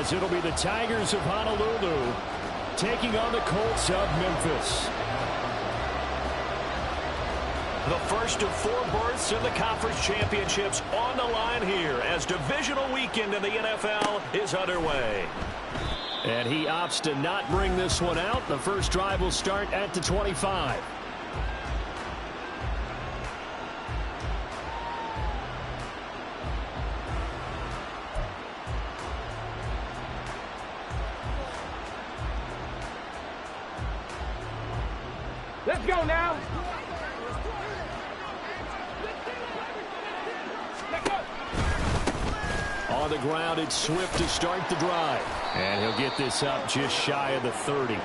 as it'll be the Tigers of Honolulu taking on the Colts of Memphis. The first of 4 berths in the conference championships on the line here as divisional weekend in the NFL is underway. And he opts to not bring this one out. The first drive will start at the 25. Let's go now. On the ground, it's Swift to start the drive. And he'll get this up just shy of the 30.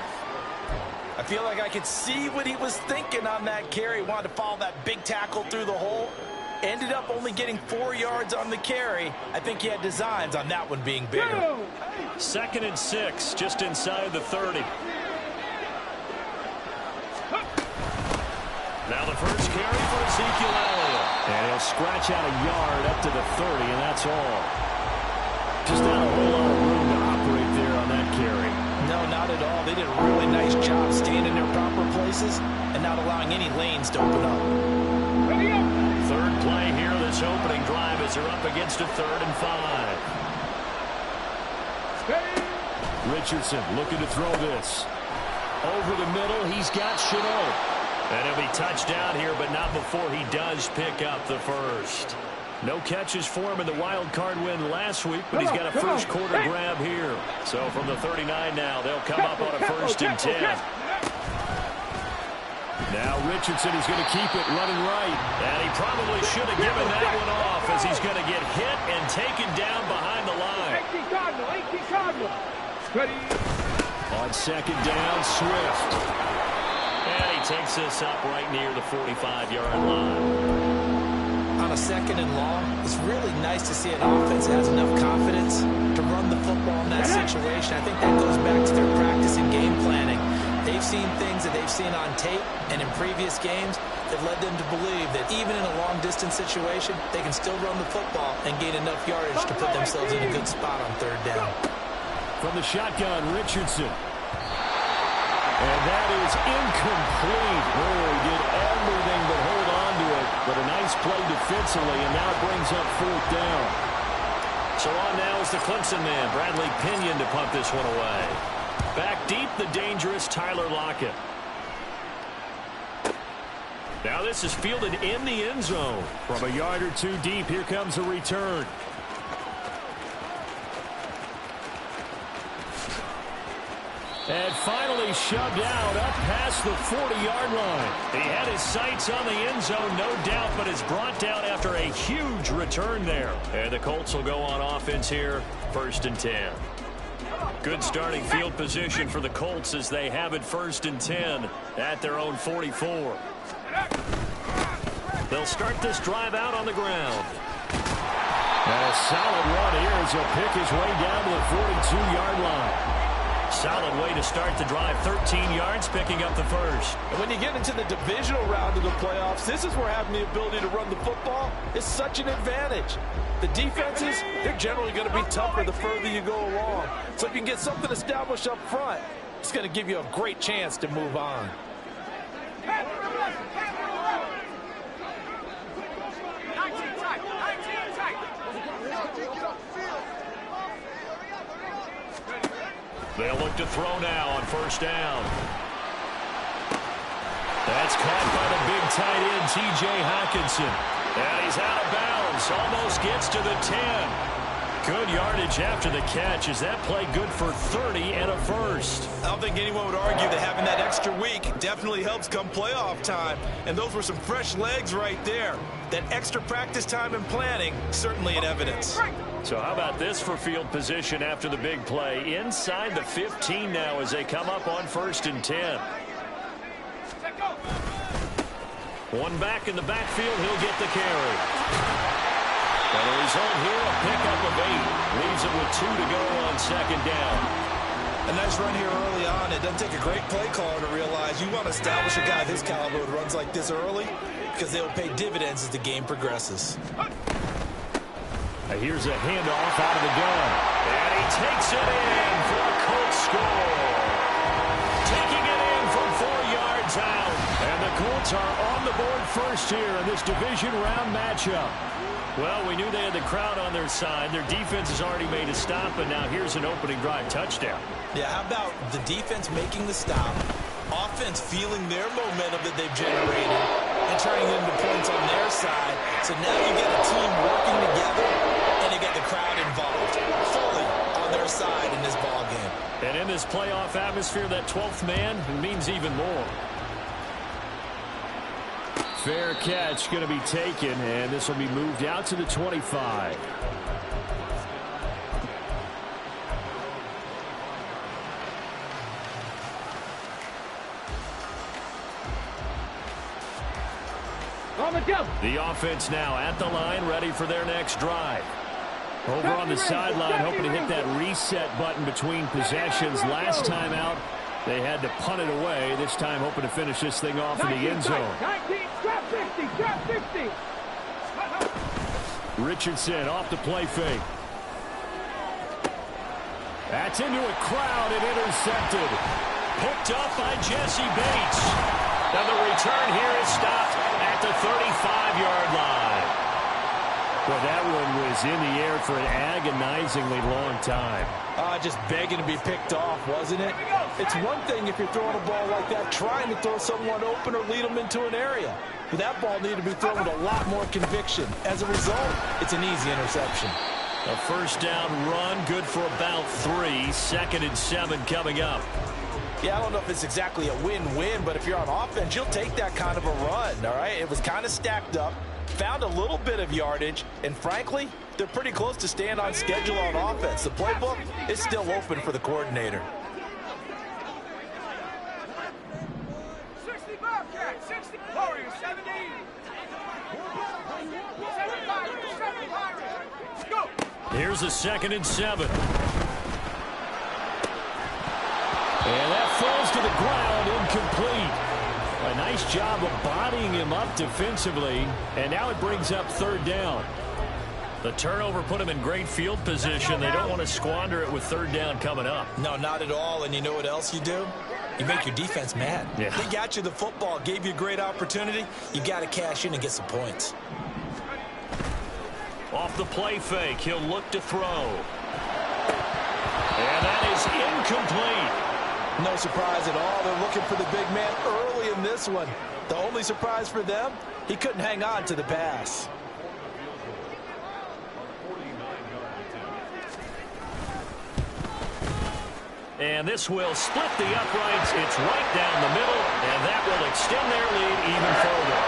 I feel like I could see what he was thinking on that carry. Wanted to follow that big tackle through the hole. Ended up only getting 4 yards on the carry. I think he had designs on that one being bigger. 2nd and 6, just inside the 30. Now the first carry for Ezekiel Elliott. And he'll scratch out a yard up to the 30, and that's all. Just not a whole lot of room to operate there on that carry. No, not at all. They did a really nice job staying in their proper places and not allowing any lanes to open up. 3rd play here, this opening drive as they're up against a 3rd and 5. Richardson looking to throw this. Over the middle, he's got Chenault. And he'll be touched down here, but not before he does pick up the first. No catches for him in the wild card win last week, but he's got a first quarter grab here. So from the 39 now, they'll come up on a 1st and 10. Now Richardson is going to keep it running right. And he probably should have given that one off as he's going to get hit and taken down behind the line. On 2nd down, Swift. And he takes this up right near the 45-yard line. On a 2nd and long, it's really nice to see an offense that has enough confidence to run the football in that situation. I think that goes back to their practice and game planning. They've seen things that they've seen on tape and in previous games that led them to believe that even in a long-distance situation, they can still run the football and gain enough yardage to put themselves in a good spot on 3rd down. From the shotgun, Richardson. And that is incomplete. Oh, he did everything but hold on to it. But a nice play defensively, and now it brings up 4th down. So on now is the Clemson man, Bradley Pinion, to punt this one away. Back deep, the dangerous Tyler Lockett. Now this is fielded in the end zone. From a yard or 2 deep, here comes a return. And finally shoved out up past the 40-yard line. He had his sights on the end zone, no doubt, but is brought down after a huge return there. And the Colts will go on offense here, 1st and 10. Good starting field position for the Colts as they have it 1st and 10 at their own 44. They'll start this drive out on the ground. And a solid run here as he'll pick his way down to the 42-yard line. Solid way to start the drive. 13 yards, picking up the first. And when you get into the divisional round of the playoffs, this is where having the ability to run the football is such an advantage. The defenses, they're generally going to be tougher the further you go along. So if you can get something established up front, it's going to give you a great chance to move on. They'll look to throw now on 1st down. That's caught by the big tight end, T.J. Hockenson. And he's out of bounds. Almost gets to the 10. Good yardage after the catch. Is that play good for 30 and a first? I don't think anyone would argue that having that extra week definitely helps come playoff time. And those were some fresh legs right there. That extra practice time and planning, certainly in evidence. So how about this for field position after the big play? Inside the 15 now as they come up on 1st and 10. One back in the backfield, he'll get the carry. And the result here, a pickup of 8. Leaves it with 2 to go on 2nd down. A nice run here early on. It doesn't take a great play caller to realize you want to establish a guy of his caliber who runs like this early because they'll pay dividends as the game progresses. Here's a handoff out of the gun. And he takes it in for a Colts score. Taking it in from 4 yards out. And the Colts are on the board first here in this division round matchup. Well, we knew they had the crowd on their side. Their defense has already made a stop, and now here's an opening drive touchdown. Yeah, how about the defense making the stop, offense feeling their momentum that they've generated, and turning it into points on their side. So now you get a team working together, and you get the crowd involved fully on their side in this ball game. And in this playoff atmosphere, that 12th man means even more. Fair catch going to be taken, and this will be moved out to the 25. The offense now at the line, ready for their next drive. Over on the sideline, hoping to hit that reset button between possessions. Last time out, they had to punt it away. This time, hoping to finish this thing off in the end zone. 19, trap 60, trap 60. Richardson off the play fake. That's into a crowd and intercepted. Picked up by Jesse Bates. Now the return here is stopped at the 35-yard line. Well, that one was in the air for an agonizingly long time. Just begging to be picked off, wasn't it? It's one thing if you're throwing a ball like that, trying to throw someone open or lead them into an area. But that ball needed to be thrown with a lot more conviction. As a result, it's an easy interception. A first down run, good for about 3. 2nd and 7 coming up. Yeah, I don't know if it's exactly a win-win, but if you're on offense, you'll take that kind of a run, all right? It was kind of stacked up, found a little bit of yardage, and frankly, they're pretty close to staying on schedule on offense. The playbook is still open for the coordinator. 60 Bobcat, 60 Warriors, 70. 75, go. Here's a 2nd and 7. And that falls to the ground, incomplete. A nice job of bodying him up defensively, and now it brings up 3rd down. The turnover put him in great field position. They don't want to squander it with 3rd down coming up. No, not at all. And you know what else you do? You make your defense mad. Yeah. They got you the football, gave you a great opportunity. You got to cash in and get some points. Off the play fake, he'll look to throw. And that is incomplete. No surprise at all. They're looking for the big man early in this one. The only surprise for them, he couldn't hang on to the pass. And this will split the uprights. It's right down the middle, and that will extend their lead even further.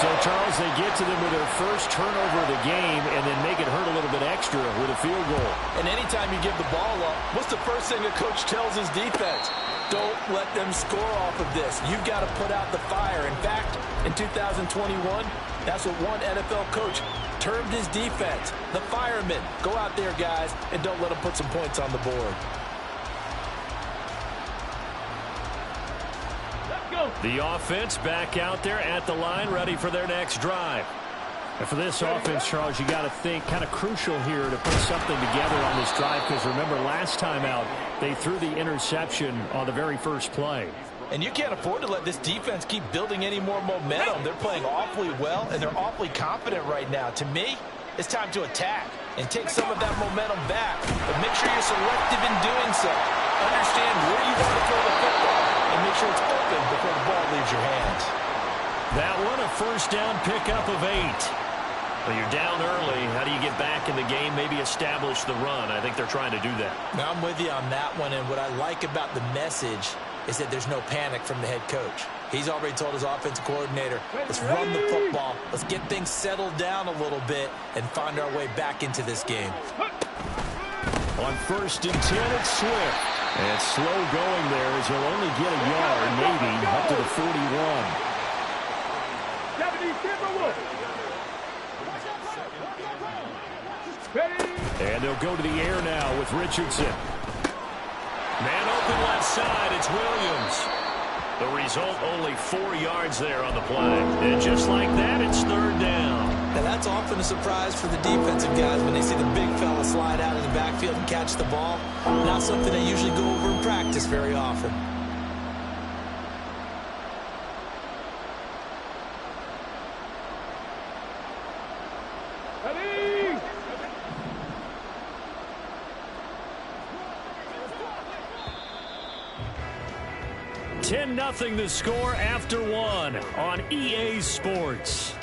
So, Charles, they get to them with their first turnover of the game and then make it hurt a little bit extra with a field goal. And anytime you give the ball up, what's the first thing a coach tells his defense? Don't let them score off of this. You've got to put out the fire. In fact, in 2021, that's what one NFL coach termed his defense. The firemen. Go out there, guys, and don't let them put some points on the board. The offense back out there at the line, ready for their next drive. And for this offense, Charles, you got to think kind of crucial here to put something together on this drive, because remember last time out, they threw the interception on the very first play. And you can't afford to let this defense keep building any more momentum. They're playing awfully well, and they're awfully confident right now. To me, it's time to attack and take some of that momentum back. But make sure you're selective in doing so. Understand where you want to throw the football, and make sure it's open before the ball leaves your hands. That one, a first down pickup of 8. Well, you're down early. How do you get back in the game? Maybe establish the run. I think they're trying to do that. Now, I'm with you on that one, and what I like about the message is that there's no panic from the head coach. He's already told his offensive coordinator, let's run the football, let's get things settled down a little bit and find our way back into this game. On 1st and 10, it's Swift. And slow going there as he'll only get a yard, maybe, up to the 41. 70 Timberwolves. And they'll go to the air now with Richardson. Man open left side, it's Williams. The result, only 4 yards there on the play. And just like that, it's third down. Now that's often a surprise for the defensive guys when they see the big fella slide out of the backfield and catch the ball. Not something they usually go over in practice very often. Ready? 10-0 the score after 1 on EA Sports.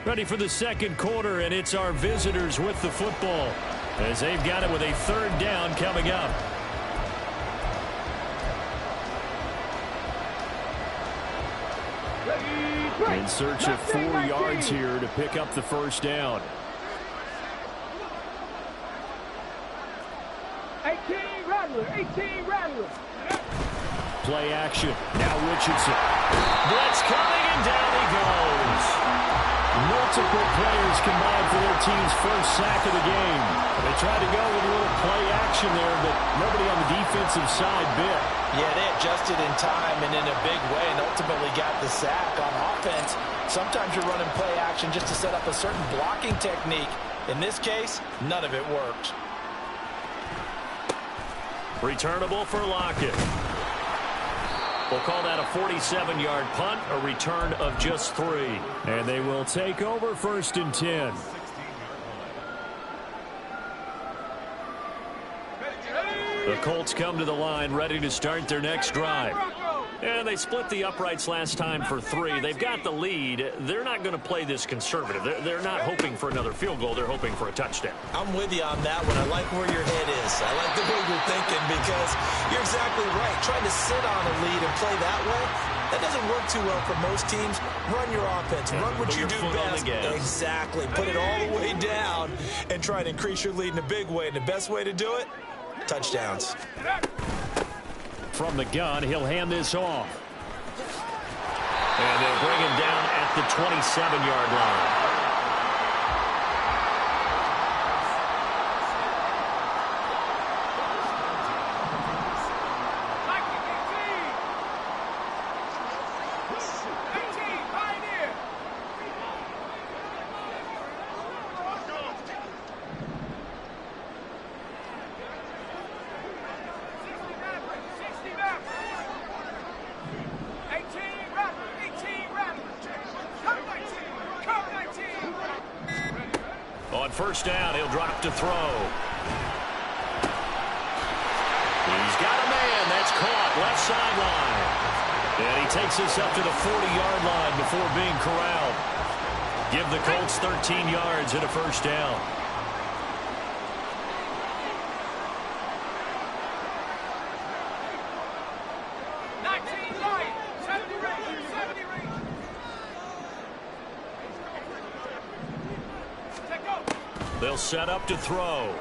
Ready for the second quarter, and it's our visitors with the football as they've got it with a third down coming up. In search of 4 yards here to pick up the first down. 18 Rattler, 18 Rattler. Play action. Now Richardson. Blitz coming, and down he goes. Multiple players combined for their team's first sack of the game. They tried to go with a little play action there, but nobody on the defensive side bit. Yeah, they adjusted in time and in a big way and ultimately got the sack. On offense, sometimes you're running play action just to set up a certain blocking technique. In this case, none of it worked. Returnable for Lockett. We'll call that a 47-yard punt, a return of just 3. And they will take over first and 10. The Colts come to the line ready to start their next drive. And they split the uprights last time for 3. They've got the lead. They're not going to play this conservative. They're not hoping for another field goal. They're hoping for a touchdown. I'm with you on that one. I like where your head is. I like the way you're thinking because you're exactly right. Trying to sit on a lead and play that way, that doesn't work too well for most teams. Run your offense. Run what you do best. Exactly. Put it all the way down and try to increase your lead in a big way. And the best way to do it, touchdowns. From the gun, he'll hand this off. And they'll bring him down at the 27-yard line. On first down, he'll drop to throw. He's got a man. That's caught left sideline. And he takes us up to the 40-yard line before being corralled. Give the Colts 13 yards and a first down. They'll set up to throw.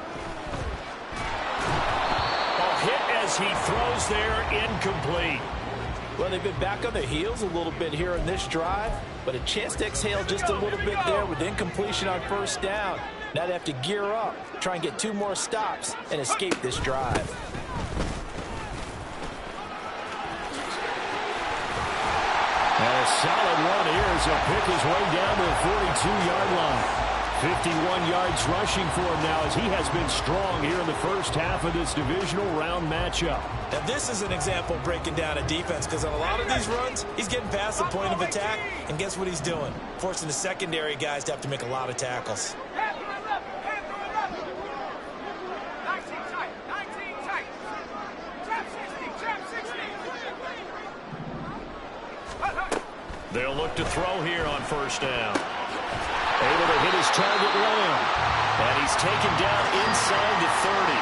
Ball hit as he throws there, incomplete. Well, they've been back on their heels a little bit here in this drive, but a chance to exhale just a little bit there with incompletion on first down. Now they have to gear up, try and get 2 more stops, and escape this drive. And a solid run here as he'll pick his way down to the 42-yard line. 51 yards rushing for him now as he has been strong here in the first half of this divisional round matchup. Now this is an example of breaking down a defense because on a lot of these runs, he's getting past the point of attack, and guess what he's doing? Forcing the secondary guys to have to make a lot of tackles. They'll look to throw here on first down. Able to hit his target, Lamb. And he's taken down inside the 30.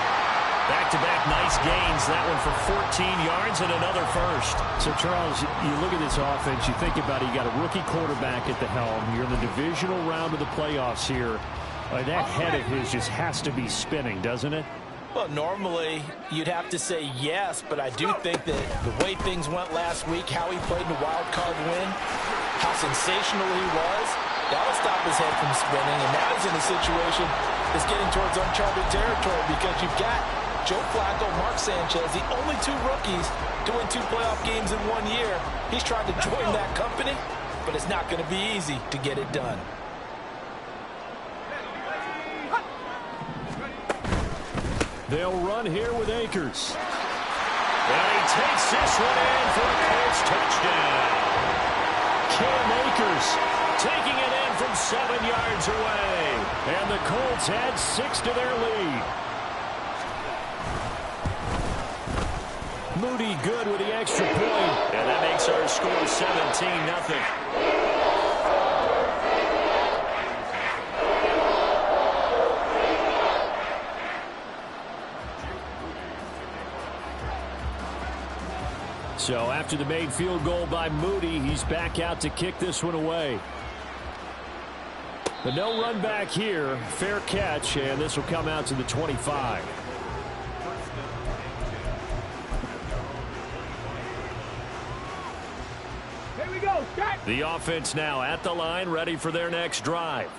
Back-to-back nice gains. That one for 14 yards and another first. So, Charles, you look at this offense, you think about it, you got a rookie quarterback at the helm. You're in the divisional round of the playoffs here. That head of his just has to be spinning, doesn't it? Well, normally you'd have to say yes, but I do think that the way things went last week, how he played in the wild card win, how sensational he was, that'll stop his head from spinning. And now he's in a situation that's getting towards uncharted territory because you've got Joe Flacco, Mark Sanchez, the only two rookies to win 2 playoff games in 1 year. He's trying to join that company, but it's not going to be easy to get it done. They'll run here with Akers. And he takes this one in for a Colts touchdown. Cam Akers taking it in from 7 yards away. And the Colts add 6 to their lead. Moody good with the extra point. And that makes our score 17-0. So after the made field goal by Moody, he's back out to kick this one away. But no run back here. Fair catch, and this will come out to the 25. Here we go, start. The offense now at the line, ready for their next drive.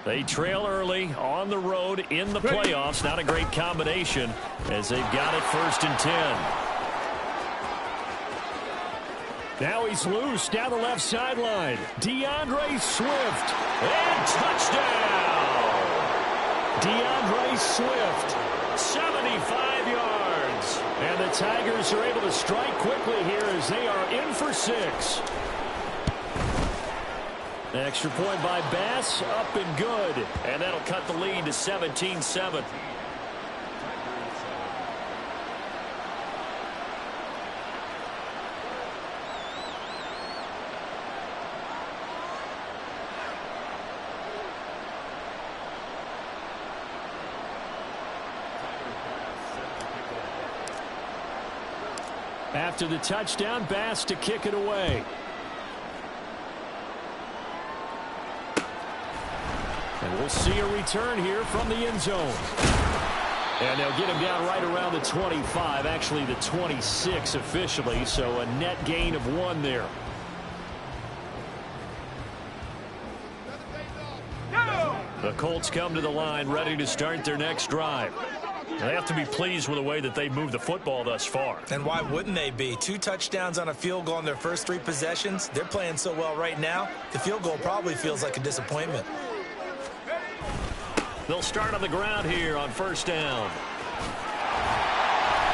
They trail early on the road in the playoffs. Not a great combination as they've got it 1st and 10. Now he's loose down the left sideline. DeAndre Swift. And touchdown! DeAndre Swift. 75 yards. And the Tigers are able to strike quickly here as they are in for 6. Extra point by Bass. Up and good. And that'll cut the lead to 17-7. After the touchdown, Bass to kick it away. And we'll see a return here from the end zone. And they'll get him down right around the 25, actually the 26 officially, so a net gain of 1 there. The Colts come to the line ready to start their next drive. They have to be pleased with the way that they've moved the football thus far. And why wouldn't they be? 2 touchdowns on a field goal in their first 3 possessions. They're playing so well right now, the field goal probably feels like a disappointment. They'll start on the ground here on 1st down.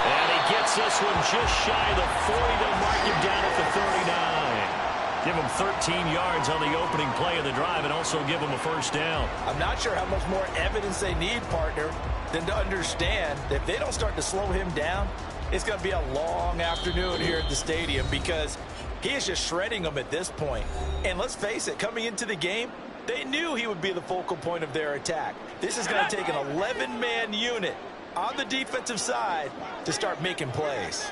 And he gets this one just shy of the 40. They'll mark him down at the 39. Give him 13 yards on the opening play of the drive and also give him a 1st down. I'm not sure how much more evidence they need, partner, than to understand that if they don't start to slow him down, it's going to be a long afternoon here at the stadium because he is just shredding them at this point. And let's face it, coming into the game, they knew he would be the focal point of their attack. This is going to take an 11-man unit on the defensive side to start making plays.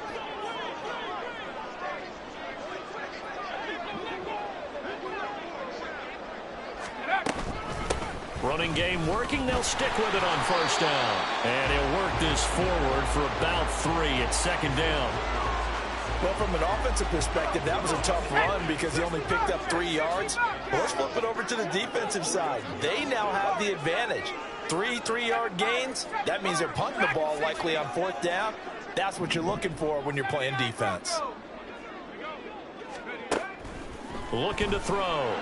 Running game working. They'll stick with it on 1st down. And he'll work this forward for about 3 at 2nd down. Well, from an offensive perspective, that was a tough run because he only picked up 3 yards. Well, let's flip it over to the defensive side. They now have the advantage. 3 3-yard gains. That means they're punting the ball likely on 4th down. That's what you're looking for when you're playing defense. Looking to throw.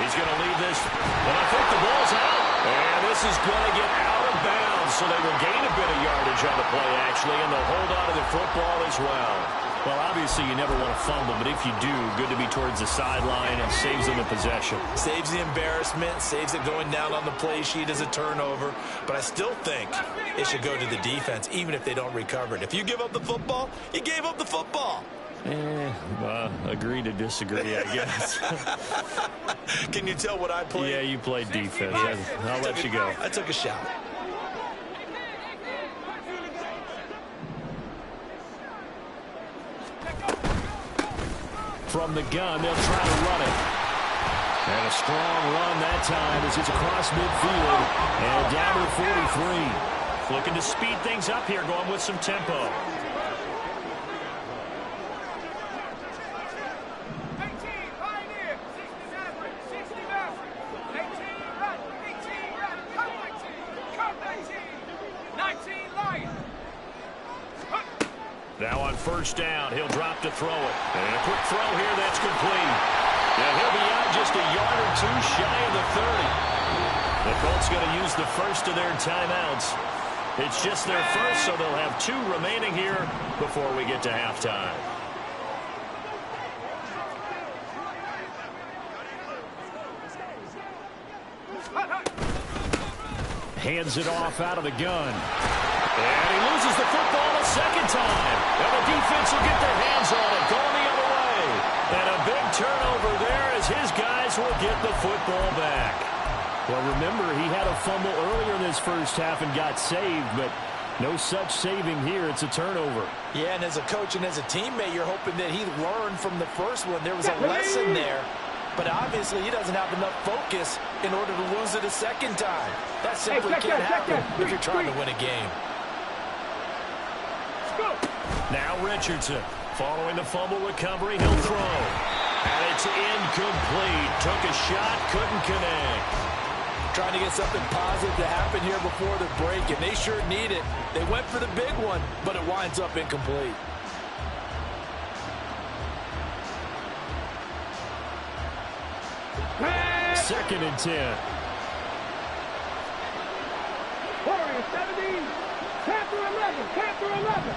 He's going to leave this, but I think the ball's out. And this is going to get out of bounds, so they will gain a bit of yardage on the play, actually, and they'll hold on to the football as well. Well, obviously, you never want to fumble, but if you do, good to be towards the sideline and saves them the possession. Saves the embarrassment, saves it going down on the play sheet as a turnover. But I still think it should go to the defense, even if they don't recover it. If you give up the football, you gave up the football. Agree to disagree, I guess. Can you tell what I played? Yeah, you played defense. I'll let you go. I took a shot. From the gun, they'll try to run it. And a strong run that time as it's across midfield. And down to the 43. Looking to speed things up here, going with some tempo. 19 Lions. Now on first down, he'll drop to throw it. And a quick throw here that's complete. And he'll be out just a yard or two shy of the 30. The Colts going to use the first of their timeouts. It's just their first, so they'll have 2 remaining here before we get to halftime. Hands it off out of the gun. And he loses the football a second time. And the defense will get their hands on it, going the other way. And a big turnover there as his guys will get the football back. Well, remember, he had a fumble earlier in this first half and got saved, but no such saving here. It's a turnover. Yeah, and as a coach and as a teammate, you're hoping that he learned from the first one. There was a lesson there. But obviously, he doesn't have enough focus in order to lose it a second time. That simply can't happen if you're trying to win a game. Now Richardson, following the fumble recovery, he'll throw. And it's incomplete. Took a shot, couldn't connect. Trying to get something positive to happen here before the break, and they sure need it. They went for the big one, but it winds up incomplete. Second and 10. Warriors 17. Panther 11. Panther 11.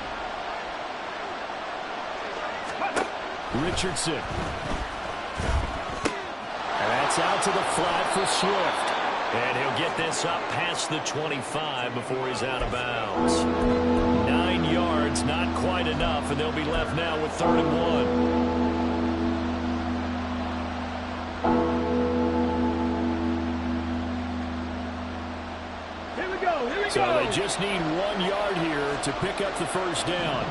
Richardson. And that's out to the flat for Swift. And he'll get this up past the 25 before he's out of bounds. 9 yards, not quite enough, and they'll be left now with 3rd and 1. So they just need 1 yard here to pick up the first down.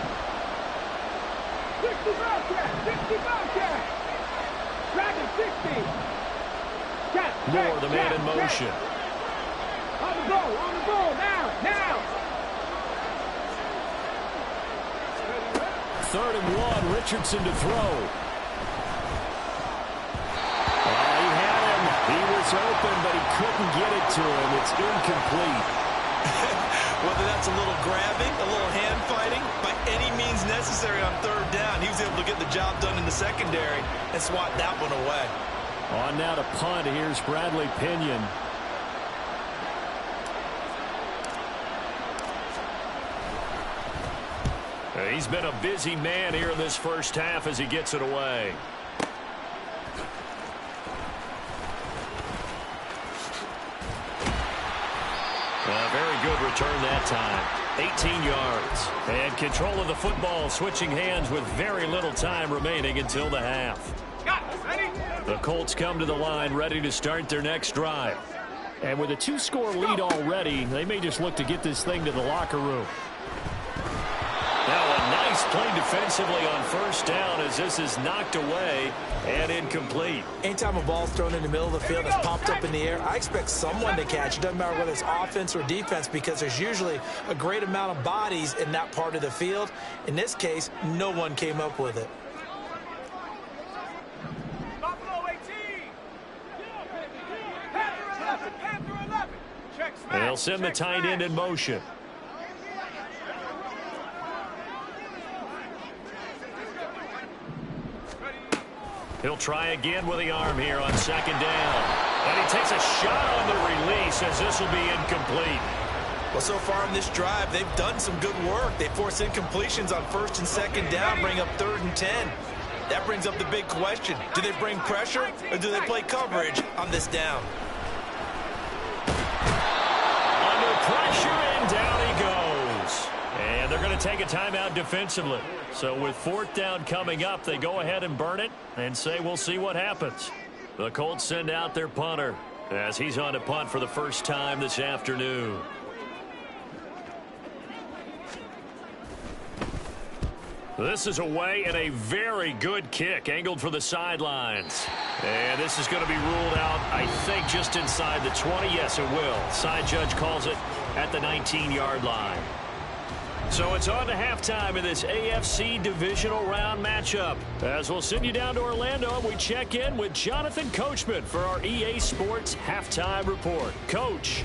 60 Bobcat! 60 Bobcat! Dragon 60! Moore, the man in motion. On the goal, now! 3rd and 1, Richardson to throw. He had him. He was open, but he couldn't get it to him. It's incomplete. Whether that's a little grabbing, a little hand fighting, by any means necessary on 3rd down, he was able to get the job done in the secondary and swat that one away. On now to punt. Here's Bradley Pinion. He's been a busy man here in this first half as he gets it away. Very good return that time. 18 yards. And control of the football, switching hands with very little time remaining until the half. The Colts come to the line ready to start their next drive. And with a 2-score lead already, they may just look to get this thing to the locker room. Now a nice play defensively on first down as this is knocked away and incomplete. Anytime a ball's thrown in the middle of the field that's popped up in the air, I expect someone to catch. It doesn't matter whether it's offense or defense because there's usually a great amount of bodies in that part of the field. In this case, no one came up with it. They'll send the tight end in motion. He'll try again with the arm here on 2nd down. And he takes a shot on the release as this will be incomplete. Well, so far in this drive, they've done some good work. They force incompletions on 1st and 2nd down, bring up 3rd and 10. That brings up the big question. Do they bring pressure or do they play coverage on this down? Under pressure, and down he goes. And they're going to take a timeout defensively. So with 4th down coming up, they go ahead and burn it and say we'll see what happens. The Colts send out their punter as he's on to punt for the first time this afternoon. This is away and a very good kick angled for the sidelines. And this is going to be ruled out, I think, just inside the 20. Yes, it will. Side judge calls it at the 19-yard line. So it's on to halftime in this AFC divisional round matchup. As we'll send you down to Orlando, and we check in with Jonathan Coachman for our EA Sports Halftime Report. Coach.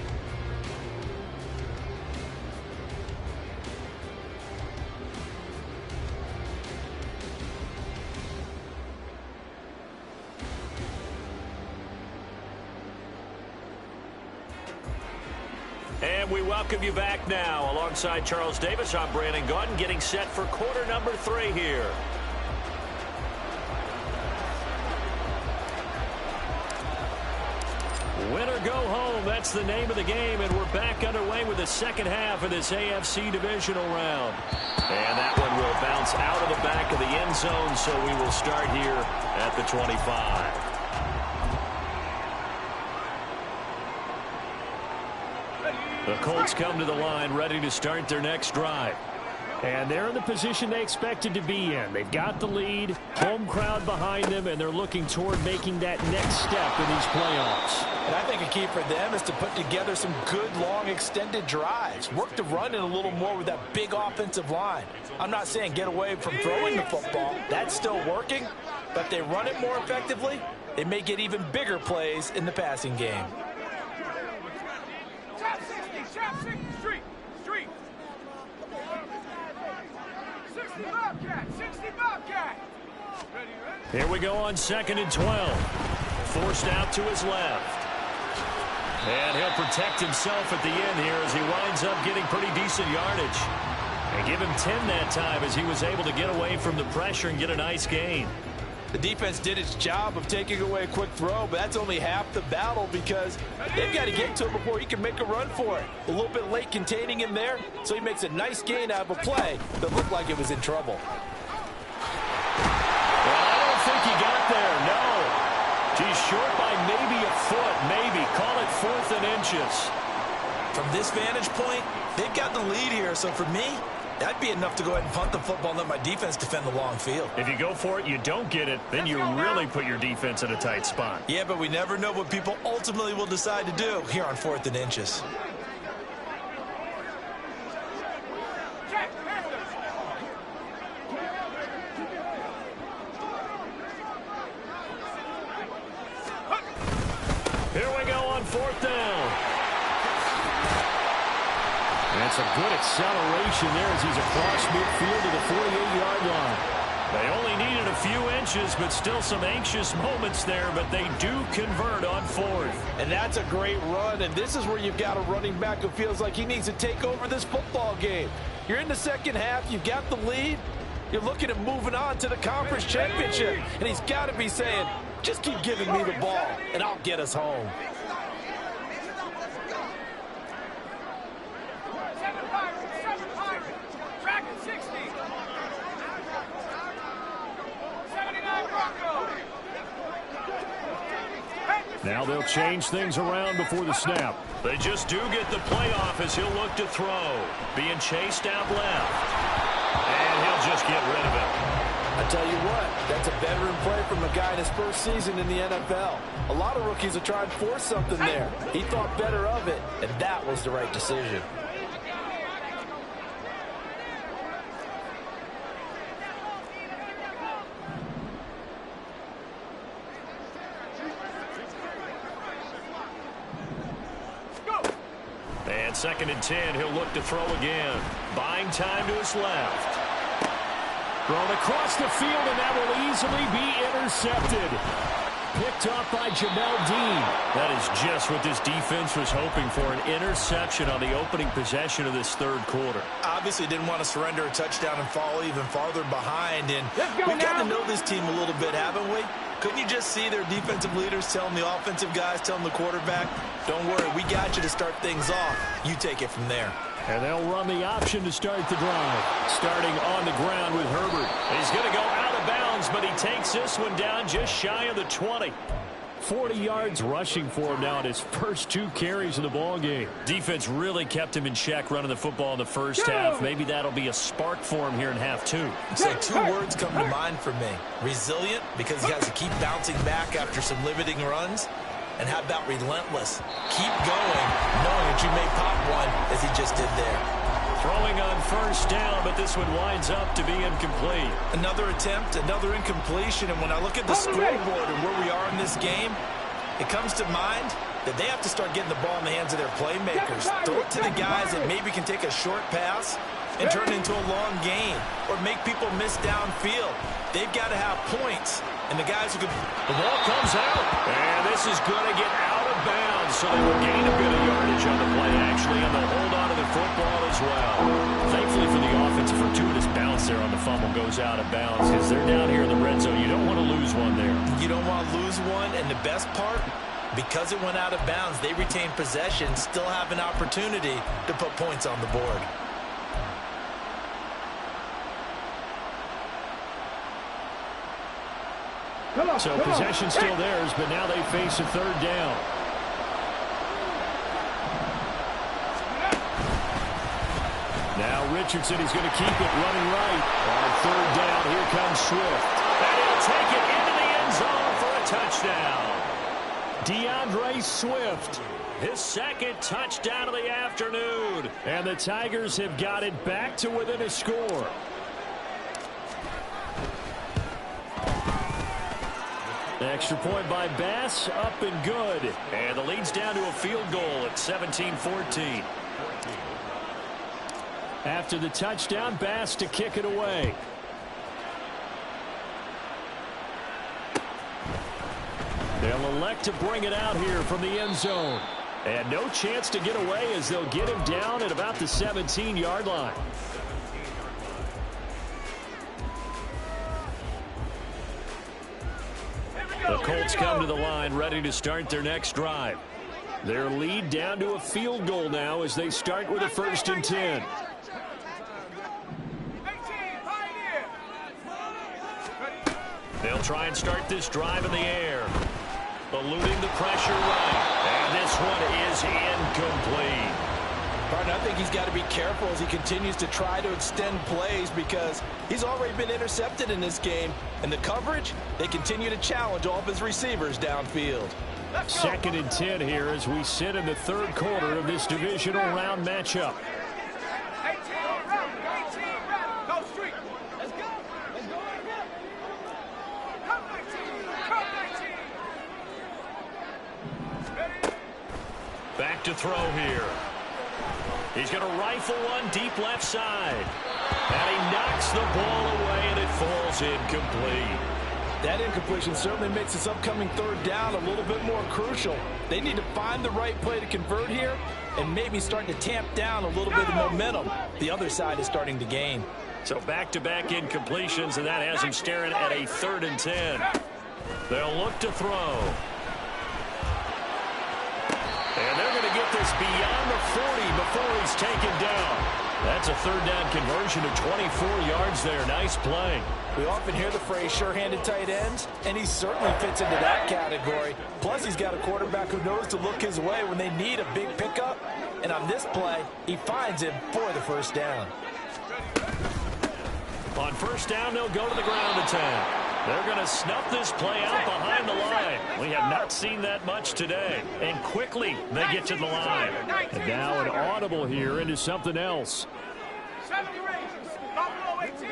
And we welcome you back now. Alongside Charles Davis, I'm Brandon Gaudin, getting set for quarter number 3 here. Win or go home, that's the name of the game, and we're back underway with the second half of this AFC divisional round. And that one will bounce out of the back of the end zone, so we will start here at the 25. The Colts come to the line ready to start their next drive. And they're in the position they expected to be in. They've got the lead, home crowd behind them, and they're looking toward making that next step in these playoffs. And I think a key for them is to put together some good, long, extended drives. Work the run in a little more with that big offensive line. I'm not saying get away from throwing the football. That's still working. But if they run it more effectively, they may get even bigger plays in the passing game. Chop 60, street. 60 Bobcat. Ready? Here we go on 2nd and 12. Forced out to his left. And he'll protect himself at the end here as he winds up getting pretty decent yardage. And give him 10 that time as he was able to get away from the pressure and get a nice gain. The defense did its job of taking away a quick throw, but that's only half the battle because they've got to get to him before he can make a run for it. A little bit late containing him there, so he makes a nice gain out of a play that looked like it was in trouble. Well, I don't think he got there, no. He's short by maybe a foot, maybe. Call it 4th and inches. From this vantage point, they've got the lead here, so for me, that'd be enough to go ahead and punt the football and let my defense defend the long field. If you go for it, you don't get it, then you really put your defense in a tight spot. Yeah, but we never know what people ultimately will decide to do here on 4th and inches. Here we go on 4th down. That's a good acceleration there as he's across midfield to the 48-yard line. They only needed a few inches, but still some anxious moments there, but they do convert on 4th. And that's a great run, and this is where you've got a running back who feels like he needs to take over this football game. You're in the second half, you've got the lead, you're looking at moving on to the conference championship, and he's got to be saying, just keep giving me the ball, and I'll get us home. 7 Pirates. Track at 60. 79 Broncos. Now they'll change things around before the snap. They just do get the playoff as he'll look to throw. Being chased out left. And he'll just get rid of it. I tell you what, that's a veteran play from a guy in his first season in the NFL. A lot of rookies are trying to force something there. He thought better of it, and that was the right decision. And 2nd and 10, he'll look to throw again. Buying time to his left. Thrown across the field, and that will easily be intercepted. Picked off by Champbelt. That is just what this defense was hoping for, an interception on the opening possession of this 3rd quarter. Obviously didn't want to surrender a touchdown and fall even farther behind, and we've gotten to know this team a little bit, haven't we? Couldn't you just see their defensive leaders telling the offensive guys, telling the quarterback, don't worry, we got you to start things off. You take it from there. And they'll run the option to start the drive. Starting on the ground with Herbert. He's going to go out of bounds, but he takes this one down just shy of the 20. 40 yards rushing for him now in his first 2 carries of the ball game. Defense really kept him in check running the football in the first half. Maybe that'll be a spark for him here in half 2. So 2 words come to mind for me. Resilient, because he has to keep bouncing back after some limiting runs. And how about relentless? Keep going, knowing that you may pop one as he just did there. Throwing on 1st down, but this one winds up to be incomplete. Another attempt, another incompletion, and when I look at the scoreboard and where we are in this game, it comes to mind that they have to start getting the ball in the hands of their playmakers. Throw it to the guys that maybe can take a short pass and turn it into a long gain or make people miss downfield. They've got to have points, and the guys who can... The ball comes out, and this is going to get out of bounds, so they will gain a bit of yardage on the play, actually, on the goes out of bounds because they're down here in the red zone. You don't want to lose one there. You don't want to lose one, and the best part, because it went out of bounds, they retain possession, still have an opportunity to put points on the board. So possession still theirs, but now they face a third down. Now Richardson is going to keep it running right. On third down, here comes Swift. And he'll take it into the end zone for a touchdown. DeAndre Swift. His second touchdown of the afternoon. And the Tigers have got it back to within a score. Extra point by Bass, up and good. And the lead's down to a field goal at 17-14. After the touchdown, Bass to kick it away. They'll elect to bring it out here from the end zone. And no chance to get away as they'll get him down at about the 17-yard line. The Colts come to the line ready to start their next drive. Their lead down to a field goal now as they start with a 1st and 10. They'll try and start this drive in the air. Eluding the pressure right. And this one is incomplete. Partner, I think he's got to be careful as he continues to try to extend plays because he's already been intercepted in this game. And the coverage, they continue to challenge all of his receivers downfield. 2nd and 10 here as we sit in the 3rd quarter of this divisional round matchup. Back to throw here. He's going to rifle one deep left side. And he knocks the ball away, and it falls incomplete. That incompletion certainly makes this upcoming 3rd down a little bit more crucial. They need to find the right play to convert here and maybe start to tamp down a little bit of momentum. The other side is starting to gain. So back-to-back incompletions, and that has him staring at a 3rd and 10. They'll look to throw. And they're going to get this beyond the 40 before he's taken down. That's a 3rd down conversion of 24 yards there. Nice play. We often hear the phrase sure-handed tight ends, and he certainly fits into that category. Plus, he's got a quarterback who knows to look his way when they need a big pickup. And on this play, he finds him for the 1st down. On 1st down, they'll go to the ground attack. They're going to snuff this play out behind the line. We have not seen that much today. And quickly, they get to the line. And now an audible here into something else. 7 Rangers, Buffalo 18.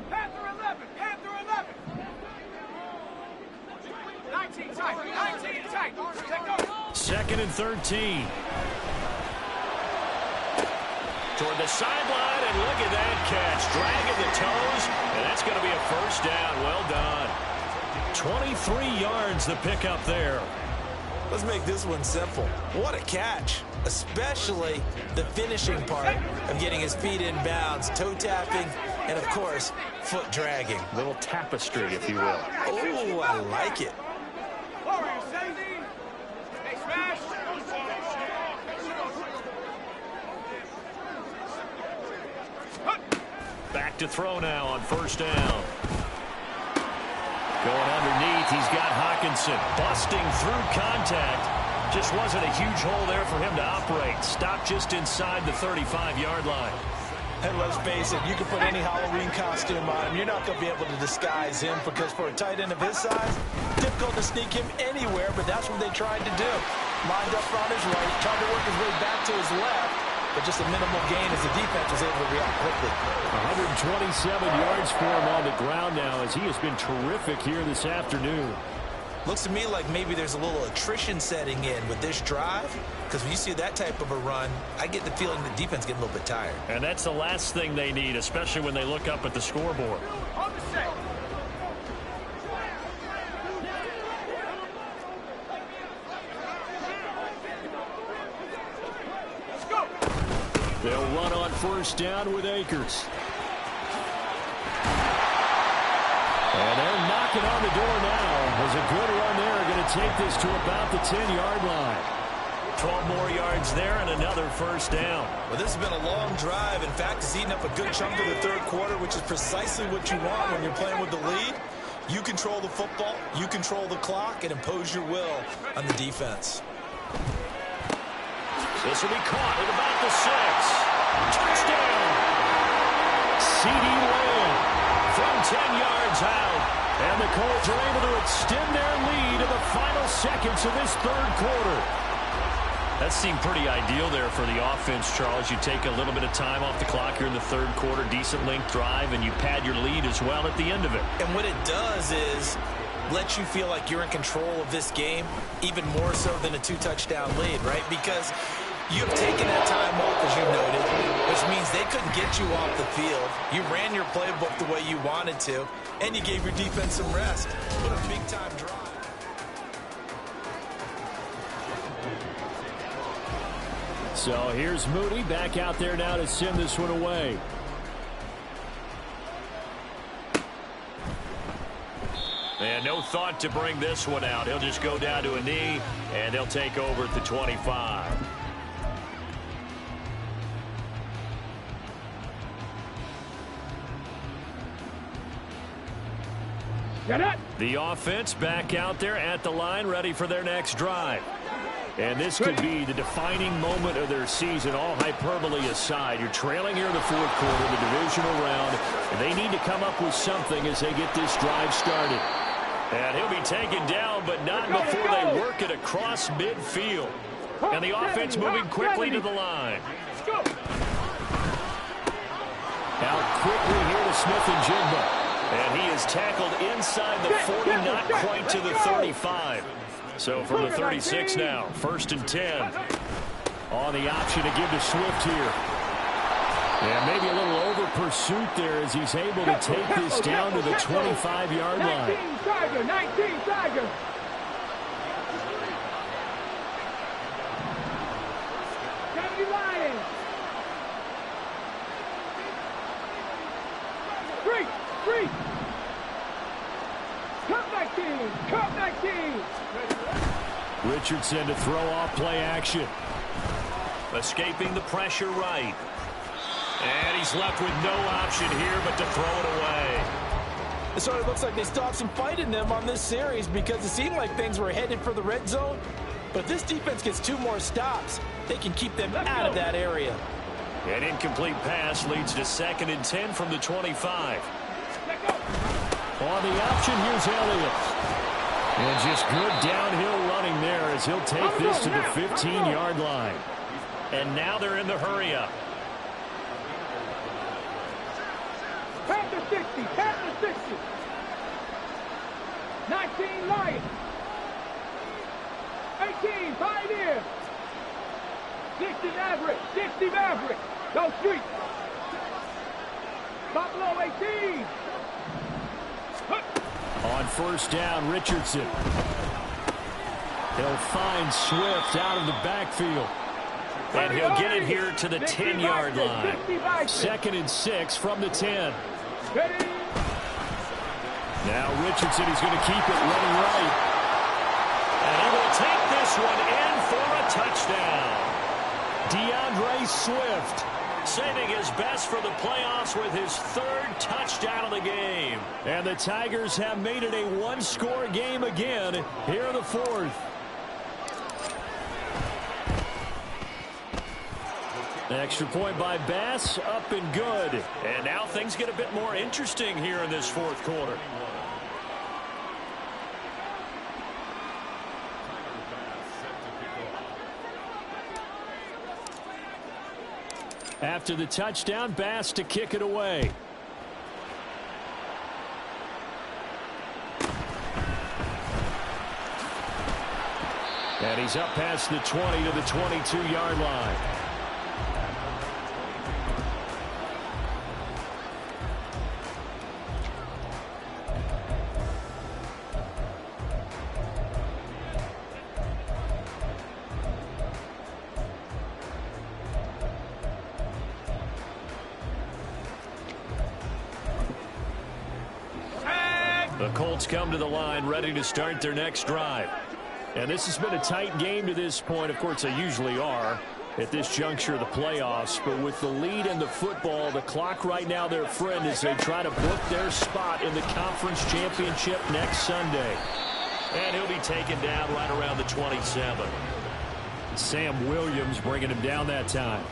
Panther 11, Panther 11. 19 tight, 19 tight. Take over. 2nd and 13. Toward the sideline, and look at that catch. Dragging the toes, and that's going to be a 1st down. Well done. 23 yards the pickup there. Let's make this one simple. What a catch, especially the finishing part of getting his feet in bounds, toe tapping, and, of course, foot dragging. Little tapestry, if you will. Oh, I like it. Warriors 70. They smash. Back to throw now on 1st down. Going underneath, he's got Hawkinson busting through contact. Just wasn't a huge hole there for him to operate. Stopped just inside the 35-yard line. And let's face it, you can put any Halloween costume on him. You're not going to be able to disguise him because for a tight end of his size, difficult to sneak him anywhere, but that's what they tried to do. Lined up on his right, tried to work his way back to his left, but just a minimal gain as the defense was able to react quickly. 127 yards for him on the ground now as he has been terrific here this afternoon. Looks to me like maybe there's a little attrition setting in with this drive, because when you see that type of a run, I get the feeling the defense getting a little bit tired. And that's the last thing they need, especially when they look up at the scoreboard. On the set. Let's go. They'll run on first down with Akers. And they're knocking on the door now. There's a good run there. Going to take this to about the 10-yard line. 12 more yards there and another first down. Well, this has been a long drive. In fact, it's eaten up a good chunk of the third quarter, which is precisely what you want when you're playing with the lead. You control the football, you control the clock, and impose your will on the defense. This will be caught at about the 6. Touchdown! CeeDee Lamb From 10 yards out. And the Colts are able to extend their lead in the final seconds of this third quarter. That seemed pretty ideal there for the offense, Charles. You take a little bit of time off the clock here in the third quarter, decent length drive, and you pad your lead as well at the end of it. And what it does is let you feel like you're in control of this game, even more so than a 2-touchdown lead, right? Because you've taken that time off, as you noted, which means they couldn't get you off the field. You ran your playbook the way you wanted to, and you gave your defense some rest. What a big-time drive. So here's Mooney back out there now to send this one away. And no thought to bring this one out. He'll just go down to a knee, and they'll take over at the 25. The offense back out there at the line, ready for their next drive. And this could be the defining moment of their season, all hyperbole aside. You're trailing here in the fourth quarter, the divisional round, and they need to come up with something as they get this drive started. And he'll be taken down, but not before they work it across midfield. And the offense moving quickly to the line. Out quickly here to Smith-Njigba. And he is tackled inside the 40, not quite to the 35. So from the 36 now, 1st and 10. On the option to give to Swift here. And maybe a little over pursuit there as he's able to take this down to the 25-yard line. 19 Tiger, 19 Tiger. Lions. Free. Cut back team. Richardson to throw off play action. Escaping the pressure right. And he's left with no option here but to throw it away. It sort of looks like they stopped some fight in them on this series because it seemed like things were headed for the red zone. But if this defense gets 2 more stops, they can keep them out of that area. An incomplete pass leads to 2nd and 10 from the 25. On the option, here's Elliott. And just good downhill running there as he'll take this to the 15-yard line. And now they're in the hurry-up. Panther 60. 19 Lions. 18 Pioneer. 60 Maverick. Go Street. Buffalo 18. On first down, Richardson. He'll find Swift out of the backfield. And he'll get it here to the 10-yard line. 2nd and 6 from the 10. Now Richardson is going to keep it running right. And he will take this one in for a touchdown. DeAndre Swift saving his best for the playoffs with his 3rd touchdown of the game. And the Tigers have made it a 1-score game again here in the 4th. Extra point by Bass, up and good. And now things get a bit more interesting here in this 4th quarter. After the touchdown, Bass to kick it away. And he's up past the 20 to the 22-yard line. The Colts come to the line ready to start their next drive. And this has been a tight game to this point. Of course, they usually are at this juncture of the playoffs. But with the lead in the football, the clock right now their friend as they try to book their spot in the conference championship next Sunday. And he'll be taken down right around the 27. Sam Williams bringing him down that time.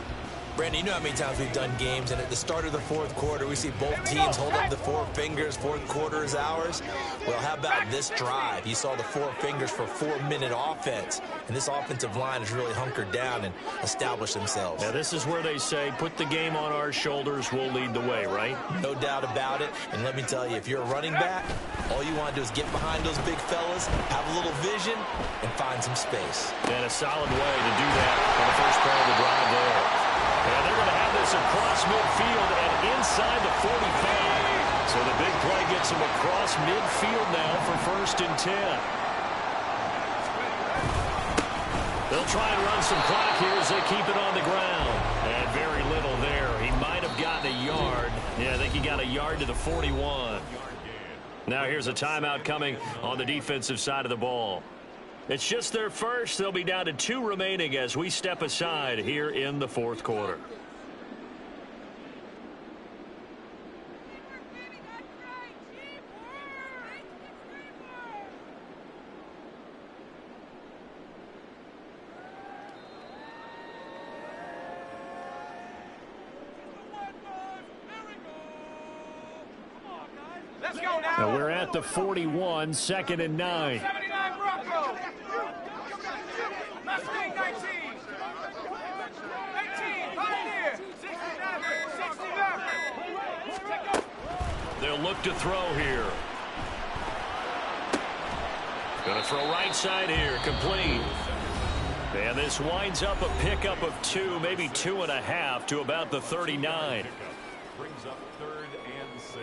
Brandon, you know how many times we've done games, and at the start of the fourth quarter, we see both teams hold up the four fingers. Fourth quarter is ours. Well, how about this drive? You saw the four fingers for 4-minute offense, and this offensive line has really hunkered down and established themselves. Now, this is where they say, put the game on our shoulders, we'll lead the way, right? No doubt about it, and let me tell you, if you're a running back, all you want to do is get behind those big fellas, have a little vision, and find some space. And a solid way to do that on the first part of the drive there. And they're going to have this across midfield and inside the 45. So the big play gets them across midfield now for 1st and 10. They'll try and run some clock here as they keep it on the ground. And very little there. He might have gotten a yard. Yeah, I think he got a yard to the 41. Now here's a timeout coming on the defensive side of the ball. It's just their first. They'll be down to 2 remaining as we step aside here in the fourth quarter. Now we're at the 41, 2nd and 9. 79 Broncos. 19, 19. 18, Pioneer. 69. They'll look to throw here. Going to throw right side here, complete. And this winds up a pickup of 2, maybe 2.5 to about the 39. Brings up 3rd and 6.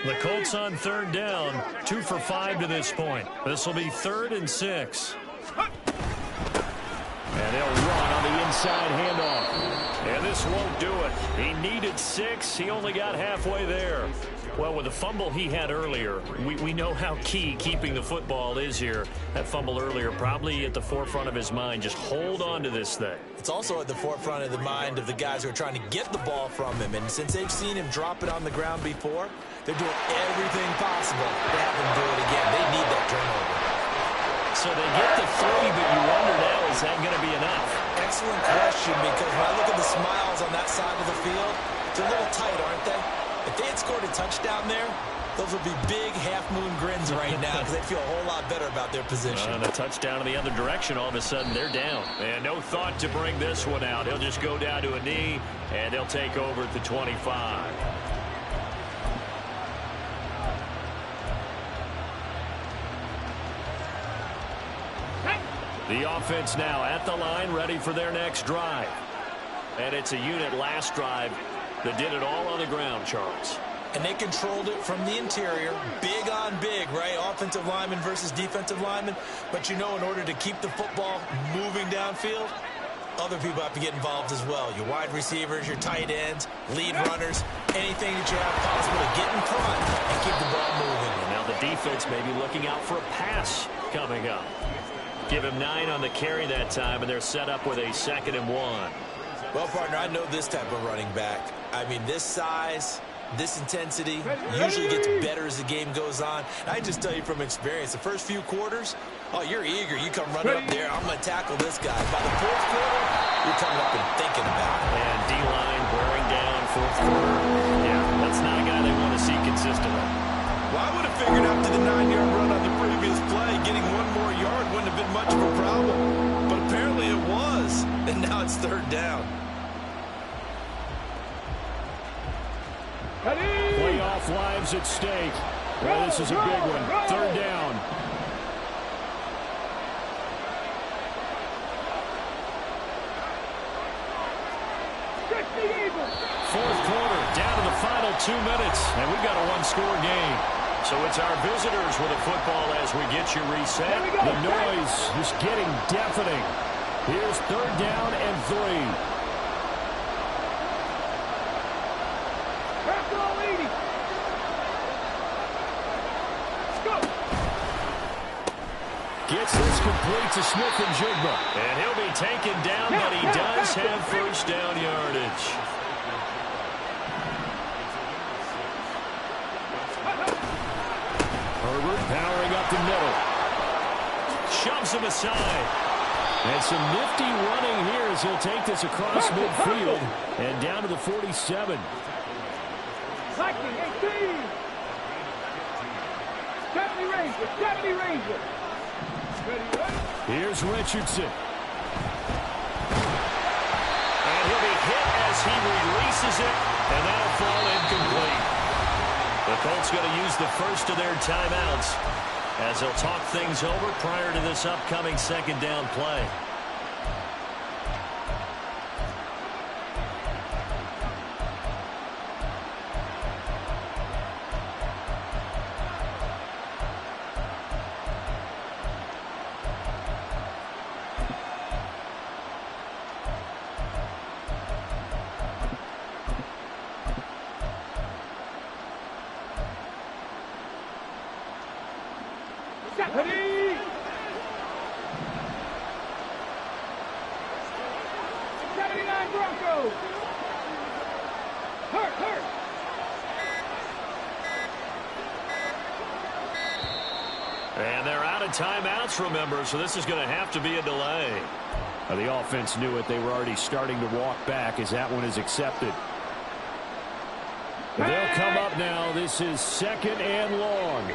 The Colts on 3rd down, 2 for 5 to this point. This will be 3rd and 6. And they'll run on the inside handoff. And this won't do it. He needed 6. He only got halfway there. Well, with the fumble he had earlier, we know how key keeping the football is here. That fumble earlier probably at the forefront of his mind. Just hold on to this thing. It's also at the forefront of the mind of the guys who are trying to get the ball from him. And since they've seen him drop it on the ground before, they're doing everything possible to have him do it again. They need that turnover. So they get the 3, but you wonder now, is that going to be enough? Excellent question, because when I look at the smiles on that side of the field, they're a little tight, aren't they? If they had scored a touchdown there, those would be big half-moon grins right now because they'd feel a whole lot better about their position. And a touchdown in the other direction, all of a sudden they're down. And no thought to bring this one out. He'll just go down to a knee, and they'll take over at the 25. The offense now at the line, ready for their next drive. And it's a unit last drive that did it all on the ground, Charles. And they controlled it from the interior, big on big, right? Offensive lineman versus defensive lineman. But you know, in order to keep the football moving downfield, other people have to get involved as well. Your wide receivers, your tight ends, lead runners, anything that you have possible to get in front and keep the ball moving. And now the defense may be looking out for a pass coming up. Give him 9 on the carry that time, and they're set up with a 2nd and 1. Well, partner, I know this type of running back. I mean, this size, this intensity usually gets better as the game goes on. I just tell you from experience, the first few quarters, oh, you're eager. You come running up there, I'm going to tackle this guy. By the fourth quarter, you're coming up and thinking about it. And D-line wearing down fourth quarter. Yeah, that's not a guy they want to see consistently. Well, I would have figured after the 9-yard run on the previous play, getting 1 more yard wouldn't have been much of a problem. But apparently it was, and now it's 3rd down. Playoff lives at stake. Well, this is a big one. 3rd down. Fourth quarter, down to the final 2 minutes, and we've got a 1-score game. So it's our visitors with the football as we get you reset. The noise is getting deafening. Here's 3rd down and 3. Gets this complete to Smith-Njigba. And he'll be taken down, but he does have first down yardage. Herbert powering up the middle. Shoves him aside. And some nifty running here as he'll take this across midfield and down to the 47. 18. 70 Rangers. 70 Rangers. Here's Richardson. And he'll be hit as he releases it, and that'll fall incomplete. The Colts going to use the first of their timeouts as they'll talk things over prior to this upcoming second down play. Ready! 79 Broncos! Hurt! And they're out of timeouts, remember, so this is going to have to be a delay. The offense knew it. They were already starting to walk back as that one is accepted. They'll come up now. This is second and long.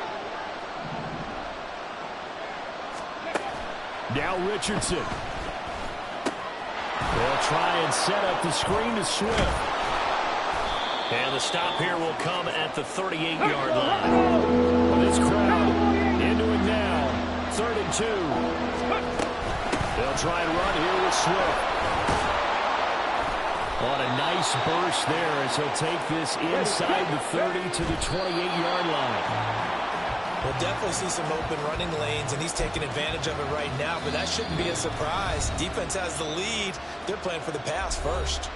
Now Richardson. They'll try and set up the screen to Swift. And the stop here will come at the 38-yard line. Well, this crowd into it now. 3rd and 2. They'll try and run here with Swift. On a nice burst there as he'll take this inside the 30 to the 28-yard line. We'll definitely see some open running lanes, and he's taking advantage of it right now, but that shouldn't be a surprise. Defense has the lead. They're playing for the pass first.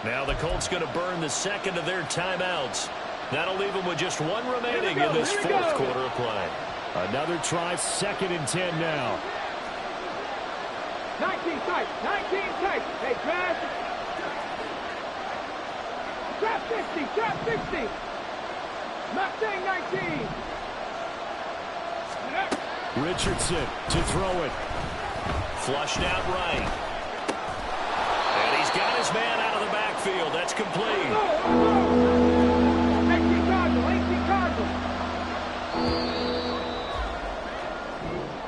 Now the Colts going to burn the second of their timeouts. That'll leave them with just one remaining in this fourth quarter of play. Another try, 2nd and 10 now. 19 tight. Hey, Brad. Trap 60. Not saying 19. Richardson to throw it. Flushed out right. And he's got his man out of the backfield. That's complete. 18 Cardinal.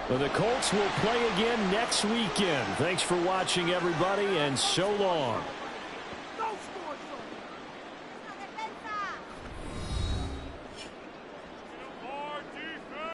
Well, the Colts will play again next weekend. Thanks for watching, everybody, and so long. No score.